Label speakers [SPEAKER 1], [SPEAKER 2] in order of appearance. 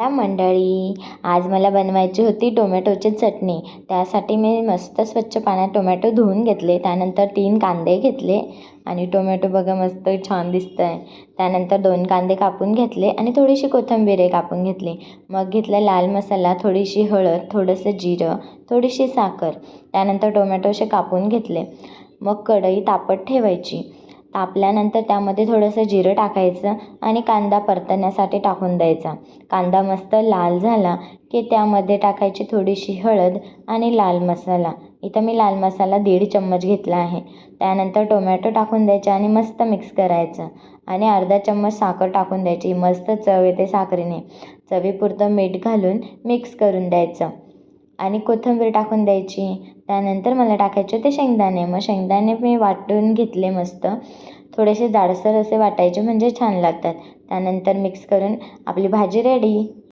[SPEAKER 1] मंडळी, आज मला बनवायची होती टोमॅटोची चटणी. त्यासाठी मी मस्त स्वच्छ पाण्यात टोमॅटो धुवून घेतले. त्यानंतर 3 कांदे घेतले आणि टोमॅटो बघा मस्त छान दिसत आहे. त्यानंतर 2 कांदे कापून घेतले आणि थोडीशी कोथिंबीर कापून घेतली. मग घेतला लाल मसाला, थोडीशी हळद, थोडंसं जिरं, थोडीशी साखर. त्यानंतर टोमॅटो असे कापून घेतले. मग कढई तापत ठेवायची. तापल्यानंतर त्यामध्ये थोडंसं जिरं टाकायचं आणि कांदा परतण्यासाठी टाकून द्यायचा. कांदा मस्त लाल झाला की त्यामध्ये टाकायची थोडीशी हळद आणि लाल मसाला. इथं मी लाल मसाला 1.5 चम्मच घेतला आहे. त्यानंतर टोमॅटो टाकून द्यायचे आणि मस्त मिक्स करायचं आणि अर्धा चम्मच साखर टाकून द्यायची. मस्त चव येते साखरेने. चवीपुरतं मीठ घालून मिक्स करून द्यायचं आणि कोथिंबीर टाकून द्यायची. त्यानंतर मला टाकायचे होते शेंगदाणे. मग शेंगदाणे मी वाटून घेतले मस्त. थोडेसे जाडसर असे वाटायचे म्हणजे छान लागतात. त्यानंतर मिक्स करून आपली भाजी रेडी.